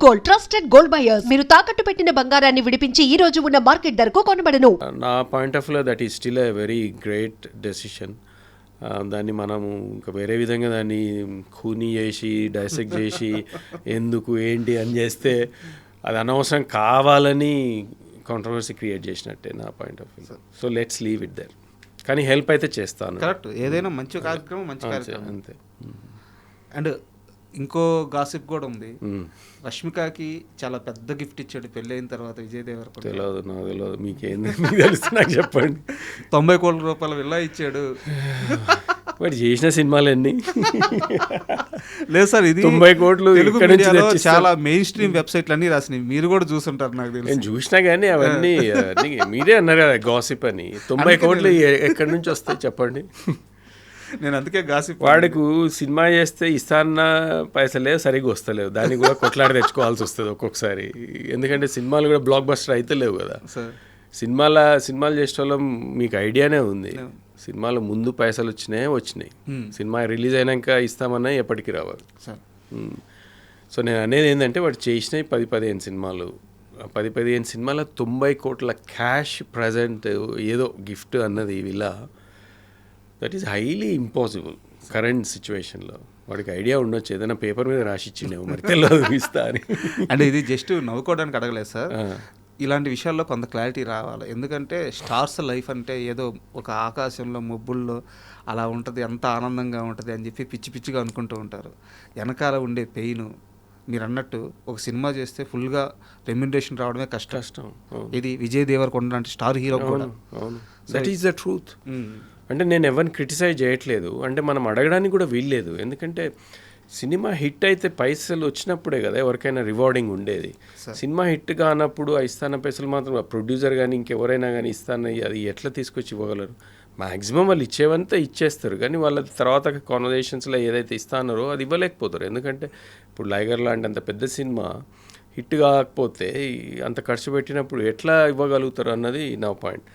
Gold, trusted gold buyers. మీరు తాకట్టు పెట్టిన బంగారాన్ని విడిపించి ఈ రోజు ఉన్న మార్కెట్ ధరకు కొనబడను. నా పాయింట్ ఆఫ్ వ్యూలో that is still a very great decision. దాన్ని మనము ఇంకా వేరే విధంగా దాన్ని ఖూనీ చేసి డైసెక్ట్ చేసి ఎందుకు ఏంటి అని చేస్తే అది అనవసరం కావాలని కాంట్రవర్సీ క్రియేట్ చేసినట్టే నా point of view. So let's leave it there. కానీ హెల్ప్ అయితే చేస్తాను. కరెక్ట్, ఏదైనా మంచి కార్యక్రమం మంచి కార్యక్రమం అంతే. అండ్ ఇంకో గాసిప్ కూడా ఉంది. రష్మికకి చాలా పెద్ద గిఫ్ట్ ఇచ్చాడు పెళ్ళి అయిన తర్వాత విజయ్ దేవరకొండ. తెలియదు, నాకు తెలియదు. మీకేంది, మీకు తెలుసు నాకు చెప్పండి. 90 కోట్ల రూపాయల విల్లా ఇచ్చాడు. బట్ చేసిన సినిమాలు ఎన్ని? లేదు సార్, ఇది 90 కోట్లు తెలుగు మీడియాలో చాలా మెయిన్ స్ట్రీమ్ వెబ్సైట్లు అన్నీ రాసినాయి, మీరు కూడా చూసుంటారు నాకు తెలిసి. నేను చూసినా కానీ అవన్నీ మీరే అన్నారు కదా గాసిప్ అని. 90 కోట్లు ఎక్కడి నుంచి వస్తాయి చెప్పండి? నేను అందుకే గాసిప్. వాడికి సినిమా చేస్తే ఇస్తాన్న పైసలే సరిగ్గా వస్తలేవు, దానికి కూడా కొట్లాడి తెచ్చుకోవాల్సి వస్తుంది ఒక్కొక్కసారి. ఎందుకంటే సినిమాలు కూడా బ్లాక్ బస్టర్ అయితే లేవు కదా. సినిమాలు చేసే వాళ్ళం మీకు ఐడియానే ఉంది. సినిమాలు ముందు పైసలు వచ్చినాయి. సినిమా రిలీజ్ అయినాక ఇస్తామన్నా ఎప్పటికీ రావాలి. సో నేను అనేది ఏంటంటే వాడు చేసినవి 10-15 సినిమాలు. 10-15 సినిమాల 90 కోట్ల క్యాష్ ప్రజెంట్ ఏదో గిఫ్ట్ అన్నది ఇలా that is highly impossible current సిచ్యువేషన్లో. వాడికి ఐడియా ఉండొచ్చు, ఏదైనా పేపర్ మీద రాసిచ్చిండేమో, మరి తెలియదు ఇస్తా అని. అంటే ఇది జస్ట్ నవ్వుకోవడానికి అడగలేదు సార్. ఇలాంటి విషయాల్లో కొంత క్లారిటీ రావాలి. ఎందుకంటే స్టార్స్ లైఫ్ అంటే ఏదో ఒక ఆకాశంలో మబ్బుల్లో అలా ఉంటుంది, ఎంత ఆనందంగా ఉంటుంది అని చెప్పి పిచ్చి పిచ్చిగా అనుకుంటూ ఉంటారు. వెనకాల ఉండే పెయిన్, మీరు అన్నట్టు ఒక సినిమా చేస్తే ఫుల్గా రెమ్యునరేషన్ రావడమే కష్టం. ఇది విజయ్ దేవరకొండ లాంటి స్టార్ హీరో కూడా. That is the truth. అంటే నేను ఎవరిని క్రిటిసైజ్ చేయట్లేదు, అంటే మనం అడగడానికి కూడా వీల్లేదు. ఎందుకంటే సినిమా హిట్ అయితే పైసలు వచ్చినప్పుడే కదా ఎవరికైనా రివార్డింగ్ ఉండేది. సినిమా హిట్ కానప్పుడు ఇస్తాన పైసలు మాత్రం ప్రొడ్యూసర్ కానీ ఇంకెవరైనా కానీ ఇస్తాను, అది ఎట్లా తీసుకొచ్చి ఇవ్వగలరు? మ్యాక్సిమం వాళ్ళు ఇచ్చేవంతా ఇచ్చేస్తారు, కానీ వాళ్ళ తర్వాత కాన్వర్జేషన్స్లో ఏదైతే ఇస్తానారో అది ఇవ్వలేకపోతారు. ఎందుకంటే ఇప్పుడు లైగర్ లాంటి అంత పెద్ద సినిమా హిట్ కాకపోతే అంత ఖర్చు పెట్టినప్పుడు ఎట్లా ఇవ్వగలుగుతారు అన్నది నా పాయింట్.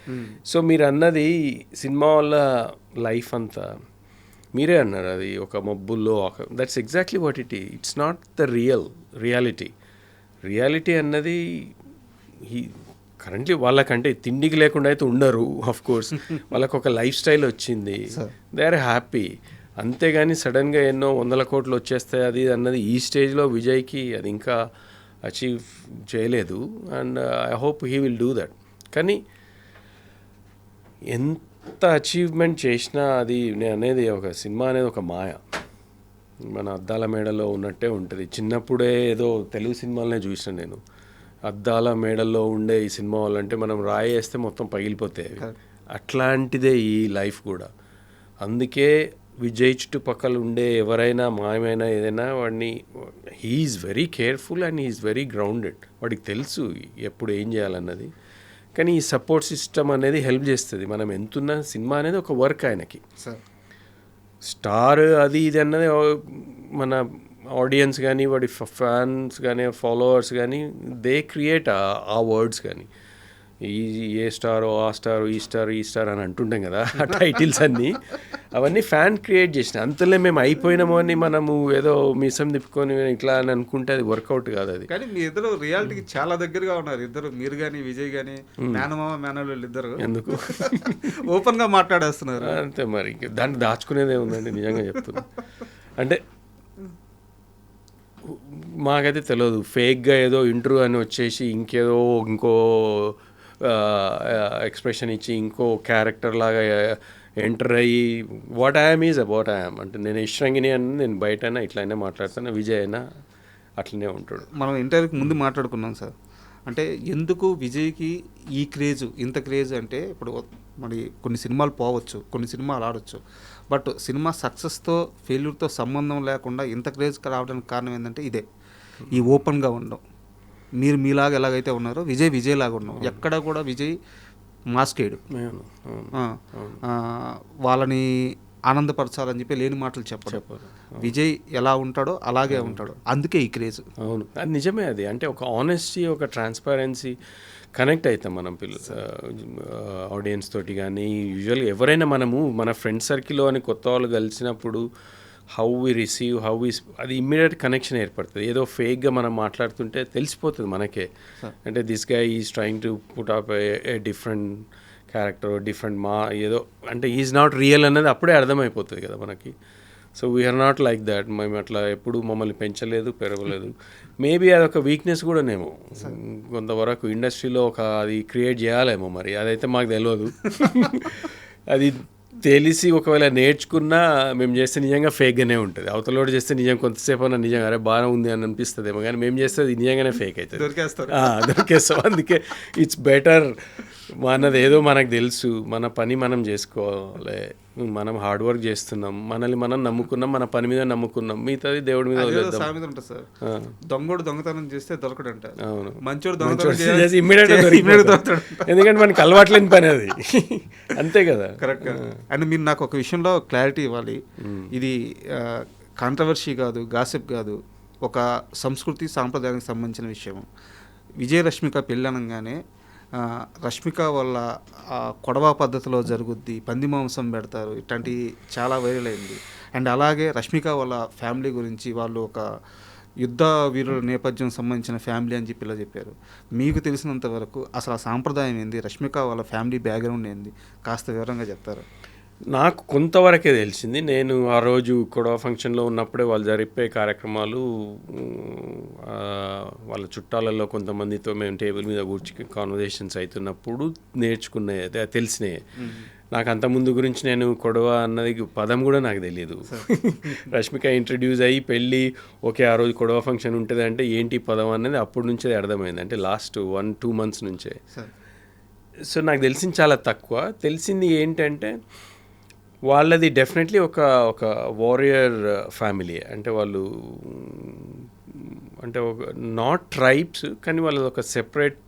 సో మీరు అన్నది సినిమా వల్ల లైఫ్ అంతా మీరే అన్నారు, అది ఒక మబ్బుల్లో that's exactly what it's not the reality అన్నది కరెంట్లీ వాళ్ళకంటే తిండికి లేకుండా అయితే ఉండరు. ఆఫ్ కోర్స్ వాళ్ళకు ఒక లైఫ్ స్టైల్ వచ్చింది, దే ఆర్ హ్యాపీ. అంతేగాని సడన్గా ఎన్నో 100 కోట్లు వచ్చేస్తాయి అది అన్నది ఈ స్టేజ్లో విజయ్కి అది ఇంకా అచీవ్ చేయలేదు. And I hope he will do that. కానీ ఎంత అచీవ్మెంట్ చేసినా అది నేను అనేది ఒక సినిమా అనేది ఒక మాయ. మన అద్దాల మేడలో ఉన్నట్టే ఉంటుంది. చిన్నప్పుడే ఏదో తెలుగు సినిమాలనే చూసిన నేను, అద్దాల మేడల్లో ఉండే ఈ సినిమా వాళ్ళంటే మనం రాయేస్తే మొత్తం పగిలిపోతాయి. అట్లాంటిదే ఈ లైఫ్ కూడా. అందుకే విజయ్ చుట్టుపక్కల ఉండే ఎవరైనా మాయమైనా ఏదైనా వాడిని he's very careful and he's very grounded. వాడికి తెలుసు ఎప్పుడు ఏం చేయాలన్నది. కానీ ఈ సపోర్ట్ సిస్టమ్ అనేది హెల్ప్ చేస్తుంది. మనం ఎంతున్న సినిమా అనేది ఒక వర్క్ ఆయనకి. స్టార్ అది ఇది అన్నది మన ఆడియన్స్ కానీ వాడి ఫ్యాన్స్ కానీ ఫాలోవర్స్ కానీ దే క్రియేట్ ఆ వర్డ్స్. కానీ ఏ స్టారో ఆ స్టారు ఈ స్టార్ అని అంటుంటాం కదా, ఆ టైటిల్స్ అన్నీ అవన్నీ ఫ్యాన్ క్రియేట్ చేసిన. అంతలో మేము అయిపోయినామో అని మనము ఏదో మీసం తిప్పుకొని ఇట్లా అని అనుకుంటే అది వర్కౌట్ కాదు. అది కానీ మీ ఇద్దరు రియాలిటీకి చాలా దగ్గరగా ఉన్నారు ఇద్దరు, మీరు కానీ విజయ్ కానీ. మేనమామ మేనల్లుళ్ళు ఇద్దరు ఎందుకు ఓపెన్గా మాట్లాడేస్తున్నారు అంతే. మరి దాన్ని దాచుకునేదే ఉందండి, నిజంగా చెప్తున్నా. అంటే మాకైతే తెలియదు, ఫేక్గా ఏదో ఇంటర్వ్యూ అని వచ్చేసి ఇంకో ఎక్స్ప్రెషన్ ఇచ్చి ఇంకో క్యారెక్టర్ లాగా ఎంటర్ అయ్యి what I'm is about I'm అంటే నేను ఇష్టంగిని అని నేను బయటైనా ఇట్లయినా మాట్లాడతాను, విజయ్ అయినా అట్లనే ఉంటాడు. మనం ఇంటర్వ్యూకి ముందు మాట్లాడుకున్నాం సార్, అంటే ఎందుకు విజయ్కి ఈ క్రేజ్, ఇంత క్రేజ్ అంటే ఇప్పుడు మరి కొన్ని సినిమాలు పోవచ్చు, కొన్ని సినిమాలు ఆడవచ్చు, బట్ సినిమా సక్సెస్తో ఫెయిల్యూర్తో సంబంధం లేకుండా ఇంత క్రేజ్ రావడానికి కారణం ఏంటంటే ఇదే, ఈ ఓపెన్గా ఉండడం. మీరు మీలాగా ఎలాగైతే ఉన్నారో విజయ్ లాగా ఉన్నాం. ఎక్కడ కూడా విజయ్ మాస్కేడు, వాళ్ళని ఆనందపరచాలని చెప్పి లేని మాటలు చెప్పరు. విజయ్ ఎలా ఉంటాడో అలాగే ఉంటాడు, అందుకే ఈ క్రేజ్. అవును, అది నిజమే. అది అంటే ఒక ఆనెస్టీ, ఒక ట్రాన్స్పరెన్సీ కనెక్ట్ అవుతాం మనం ఆడియన్స్ తోటి. కానీ యూజువల్గా ఎవరైనా మనము మన ఫ్రెండ్ సర్కిల్లో అని కొత్త వాళ్ళు కలిసినప్పుడు how we receive how we అది ఇమ్మీడియట్ కనెక్షన్ ఏర్పడుతుంది. ఏదో ఫేక్గా మనం మాట్లాడుతుంటే తెలిసిపోతుంది మనకే, అంటే this guy is trying to put up a different character, different ఏదో అంటే ఈజ్ నాట్ రియల్ అన్నది అప్పుడే అర్థమైపోతుంది కదా మనకి. So we're not like that. మేము అట్లా ఎప్పుడు మమ్మల్ని పెంచలేదు, పెరగలేదు. మేబీ అదొక వీక్నెస్ కూడానేమో కొంతవరకు ఇండస్ట్రీలో అది క్రియేట్ చేయాలేమో, మరి అదైతే మాకు తెలియదు. అది తెలిసి ఒకవేళ నేర్చుకున్నా మేము చేస్తే నిజంగా ఫేక్గానే ఉంటుంది. అవతలోడు చేస్తే నిజంగా కొంతసేపు అన్న నిజంగా అరే బాగా ఉంది అని అనిపిస్తుందేమో, కానీ మేము చేస్తే అది నిజంగానే ఫేక్ అవుతుంది, దొరికేస్తాం. అందుకే ఇట్స్ బెటర్ మనది ఏదో మనకు తెలుసు, మన పని మనం చేసుకోవాలి, మనం హార్డ్ వర్క్ చేస్తున్నాం, మనల్ని మనం నమ్ముకున్నాం, మన పని మీద నమ్ముకున్నాం, మిగతాది దేవుడి మీద వదిలేద్దాం. దొంగోడు దొంగతనం చేస్తే దొరకడంట, అవును, మంచోడు ఎందుకంటే మనకి అలవాట్లేని పని అది. అంతే కదా, కరెక్ట్. అండ్ మీరు నాకు ఒక విషయంలో క్లారిటీ ఇవ్వాలి. ఇది కాంట్రవర్సీ కాదు, గాసిప్ కాదు, ఒక సంస్కృతి సాంప్రదాయానికి సంబంధించిన విషయం. విజయరశ్మిక పెళ్ళి అనగానే రష్మిక వల్ల కొడవ పద్ధతిలో జరుగుద్ది, పంది మాంసం పెడతారు, ఇట్లాంటి చాలా వైరల్ అయింది. అండ్ అలాగే రష్మిక వాళ్ళ ఫ్యామిలీ గురించి వాళ్ళు ఒక యుద్ధ వీరుల నేపథ్యం సంబంధించిన ఫ్యామిలీ అని చెప్పి ఇలా చెప్పారు. మీకు తెలిసినంత వరకు అసలు ఆ సాంప్రదాయం ఏంది, రష్మిక వాళ్ళ ఫ్యామిలీ బ్యాక్గ్రౌండ్ ఏంది, కాస్త వివరంగా చెప్తారు? నాకు కొంతవరకే తెలిసింది. నేను ఆ రోజు కొడవ ఫంక్షన్లో ఉన్నప్పుడే వాళ్ళు జరిపే కార్యక్రమాలు, వాళ్ళ చుట్టాలలో కొంతమందితో మేము టేబుల్ మీద కూర్చుని కాన్వర్జేషన్స్ అవుతున్నప్పుడు నేర్చుకున్నాయి, తెలిసినాయి. నాకు అంత ముందు గురించి నేను కొడవ అన్నది పదం కూడా నాకు తెలియదు. రష్మిక ఇంట్రడ్యూస్ అయ్యి పెళ్ళి ఓకే ఆ రోజు కొడవ ఫంక్షన్ ఉంటుంది అంటే ఏంటి పదం అనేది అప్పటి నుంచే అర్థమైంది, అంటే లాస్ట్ 1-2 months నుంచే. సో నాకు తెలిసింది చాలా తక్కువ. తెలిసింది ఏంటంటే వాళ్ళది డెఫినెట్లీ ఒక వారియర్ ఫ్యామిలీ, అంటే వాళ్ళు అంటే ఒక నాట్ ట్రైబ్స్ కానీ వాళ్ళది ఒక సెపరేట్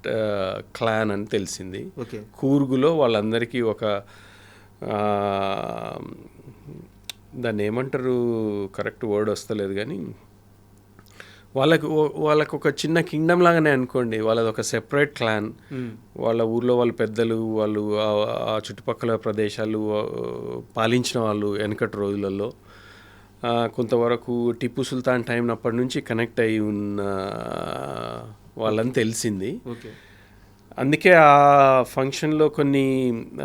క్లాన్ అని తెలిసింది. కూర్గులో వాళ్ళందరికీ ఒక దాన్ని ఏమంటారు, కరెక్ట్ వర్డ్ వస్తలేదు కానీ వాళ్ళకు ఒక చిన్న కింగ్డమ్ లాగానే అనుకోండి. వాళ్ళది ఒక సెపరేట్ క్లాన్. వాళ్ళ ఊర్లో వాళ్ళ పెద్దలు, వాళ్ళు ఆ చుట్టుపక్కల ప్రదేశాలు పాలించిన వాళ్ళు వెనకటి రోజులలో. కొంతవరకు టిప్పు సుల్తాన్ టైం అప్పటి నుంచి కనెక్ట్ అయి ఉన్న వాళ్ళని తెలిసింది. అందుకే ఆ ఫంక్షన్లో కొన్ని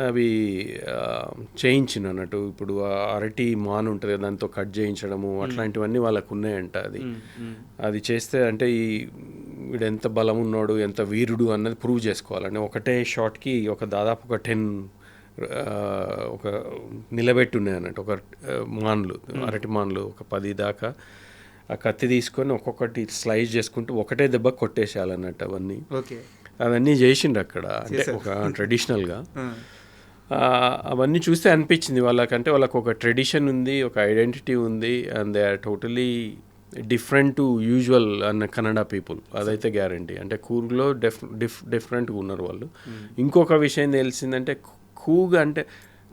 అవి చేయించిన అన్నట్టు, ఇప్పుడు అరటి మాన్ ఉంటుంది దాంతో కట్ చేయించడము అట్లాంటివన్నీ వాళ్ళకు ఉన్నాయంట. అది చేస్తే అంటే వీడు ఎంత బలం ఉన్నాడు, ఎంత వీరుడు అన్నది ప్రూవ్ చేసుకోవాలని ఒకటే షాట్కి దాదాపు ఒక 10 ఒక నిలబెట్టి ఉన్నాయి అన్నట్టు, ఒక మాన్లు, అరటి మాన్లు ఒక 10 దాకా. ఆ కత్తి తీసుకొని ఒక్కొక్కటి స్లైస్ చేసుకుంటూ ఒకటే దెబ్బ కొట్టేసేయాలన్నట్టు అవన్నీ. అవన్నీ చేసిండ్రు అక్కడ, అంటే ఒక ట్రెడిషనల్గా. అవన్నీ చూస్తే అనిపించింది వాళ్ళకంటే వాళ్ళకు ఒక ట్రెడిషన్ ఉంది, ఒక ఐడెంటిటీ ఉంది, and they are totally different to usual అన్న కన్నడ పీపుల్, అదైతే గ్యారంటీ. అంటే కూర్గ్లో డిఫరెంట్గా ఉన్నారు వాళ్ళు. ఇంకొక విషయం తెలిసిందంటే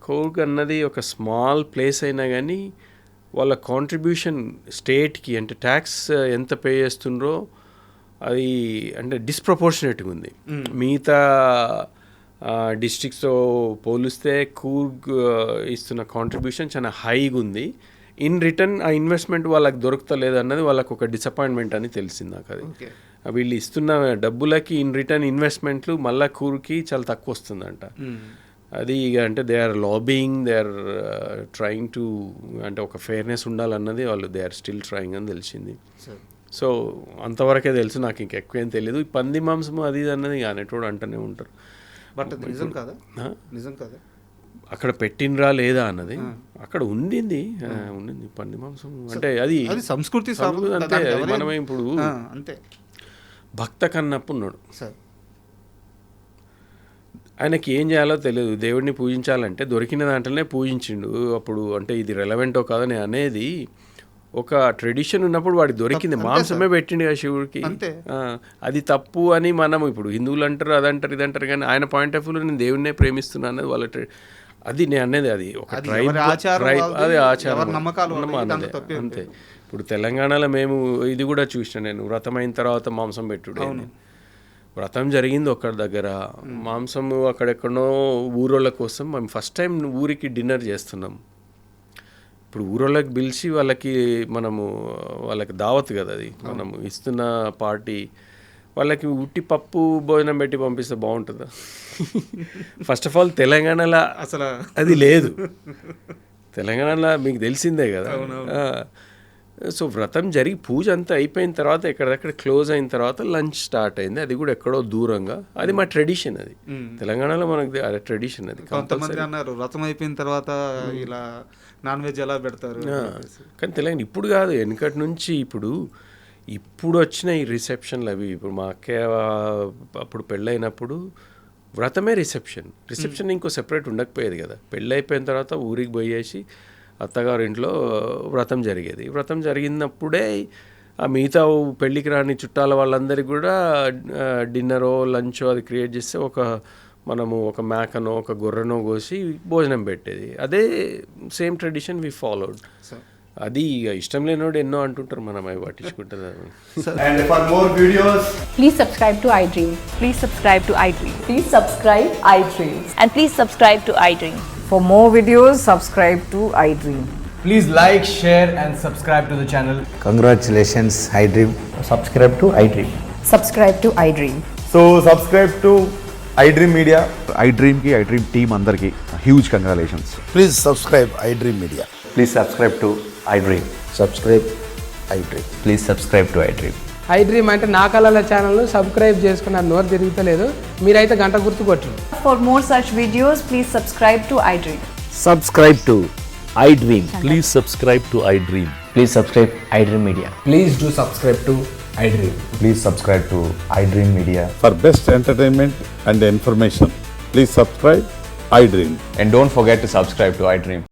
కూర్గ్ అన్నది ఒక స్మాల్ ప్లేస్ అయినా కానీ వాళ్ళ కాంట్రిబ్యూషన్ స్టేట్కి, అంటే ట్యాక్స్ ఎంత పే చేస్తుండ్రో అది అంటే డిస్ప్రపోర్షనేట్గా ఉంది. మిగతా డిస్ట్రిక్ట్స్తో పోలిస్తే కూర్గ్ ఇస్తున్న కాంట్రిబ్యూషన్ చాలా హైగా ఉంది. ఇన్ రిటర్న్ ఆ ఇన్వెస్ట్మెంట్ వాళ్ళకి దొరుకుతలేదు అన్నది వాళ్ళకు ఒక డిసప్పాయింట్మెంట్ అని తెలిసింది నాకు. అది వీళ్ళు ఇస్తున్న డబ్బులకి ఇన్ రిటర్న్ ఇన్వెస్ట్మెంట్లు మళ్ళా కూర్కి చాలా తక్కువ వస్తుందంట. అది ఇక అంటే they are lobbying, they are trying to, అంటే ఒక ఫెయిర్నెస్ ఉండాలన్నది వాళ్ళు దే ఆర్ స్టిల్ ట్రయింగ్ అని తెలిసింది. సో అంతవరకే తెలుసు, నాకు ఇంకెక్కువ ఏం తెలియదు. ఈ పంది మాంసం అది ఇది అన్నది అనేటోడు అంటూనే ఉంటారు. బట్ నిజం కాదా, నిజం కాదా అక్కడ పెట్టినరా లేదా అన్నది, అక్కడ ఉండింది పంది మాంసం. అంటే అది సంస్కృతి అంతే. మనమే ఇప్పుడు అంతే భక్త కన్నప్ప ఉన్నాడు, ఆయనకి ఏం చేయాలో తెలియదు. దేవుడిని పూజించాలంటే దొరికిన దాంట్లోనే పూజించిండు. అప్పుడు అంటే ఇది రెలవెంటో కాదని అనేది ఒక ట్రెడిషన్ ఉన్నప్పుడు వాడికి దొరికింది, మాంసమే పెట్టిండు కదా శివుడికి. అది తప్పు అని మనం ఇప్పుడు హిందువులు అంటారు, అదంటారు, ఇదంటారు, కానీ ఆయన పాయింట్ ఆఫ్ వ్యూలో నేను దేవుడినే ప్రేమిస్తున్నా అన్నది వాళ్ళ అది నేను అనేది. అది ఒక ట్రైబ్, అది ఆచారం, అంతే. ఇప్పుడు తెలంగాణలో మేము ఇది కూడా చూసిన, నేను వ్రతమైన తర్వాత మాంసం పెట్టుడే. వ్రతం జరిగింది ఒకరి దగ్గర, మాంసము అక్కడెక్కడో ఊరోళ్ళ కోసం మేము ఫస్ట్ టైం ఊరికి డిన్నర్ చేస్తున్నాం. ఇప్పుడు ఊరోళ్ళకి పిలిచి వాళ్ళకి దావత్ కదా అది మనము ఇస్తున్న పార్టీ, వాళ్ళకి ఉట్టి పప్పు భోజనం పెట్టి పంపిస్తే బాగుంటుందా? ఫస్ట్ ఆఫ్ ఆల్ తెలంగాణలో అసలు అది లేదు. తెలంగాణలో మీకు తెలిసిందే కదా. సో వ్రతం జరిగి పూజ అంతా అయిపోయిన తర్వాత ఎక్కడెక్కడ క్లోజ్ అయిన తర్వాత లంచ్ స్టార్ట్ అయింది. అది కూడా ఎక్కడో దూరంగా. అది మా ట్రెడిషన్, అది తెలంగాణలో మనకు అదే ట్రెడిషన్. అది కొంతమంది అన్నారు వ్రతం అయిపోయిన తర్వాత ఇలా నాన్ వెజ్ ఎలా పెడతారు, కానీ తెలంగాణ ఇప్పుడు కాదు, వెనకటి నుంచి. ఇప్పుడు వచ్చిన ఈ రిసెప్షన్లు అవి, ఇప్పుడు మా అక్కయ్య అప్పుడు పెళ్ళైనప్పుడు వ్రతమే రిసెప్షన్ ఇంకో సెపరేట్ ఉండకపోయేది కదా. పెళ్ళి అయిపోయిన తర్వాత ఊరికి పోయేసి అత్తగారు ఇంట్లో వ్రతం జరిగేది. వ్రతం జరిగినప్పుడే ఆ మిగతా పెళ్ళికి రాని చుట్టాల వాళ్ళందరికీ కూడా డిన్నరో లంచో అది క్రియేట్ చేస్తే మనము ఒక మేకనో ఒక గొర్రెనో కోసి భోజనం పెట్టేది. అదే సేమ్ ట్రెడిషన్ వి ఫాలోడ్. అది ఇక ఇష్టం లేనోడు ఎన్నో అంటుంటారు, మనం అవి పట్టించుకుంటుంది. And for more videos, Please subscribe to iDream. Please subscribe to iDream. Please subscribe iDream. And please subscribe to iDream. For more videos, subscribe to iDream. please like, share and subscribe to the channel. Congratulations, iDream. Subscribe to iDream. Subscribe to iDream. So subscribe to iDream Media. iDream ki iDream team andarki huge congratulations. Please subscribe iDream Media. Please subscribe to iDream. Subscribe iDream. Please subscribe to iDream. iDream అంటే నా కళల ఛానల్ను subscribe చేసుకున్నారు, నోరు తిరుగుతలేదు. మీరైతే గంట గుర్తు కొట్టండి. For more such videos, please subscribe to iDream. Subscribe to iDream. Please subscribe to iDream. Please subscribe iDream Media. Please do subscribe to iDream. Please subscribe to iDream Media. For best entertainment and information, please subscribe iDream. And don't forget to subscribe to iDream.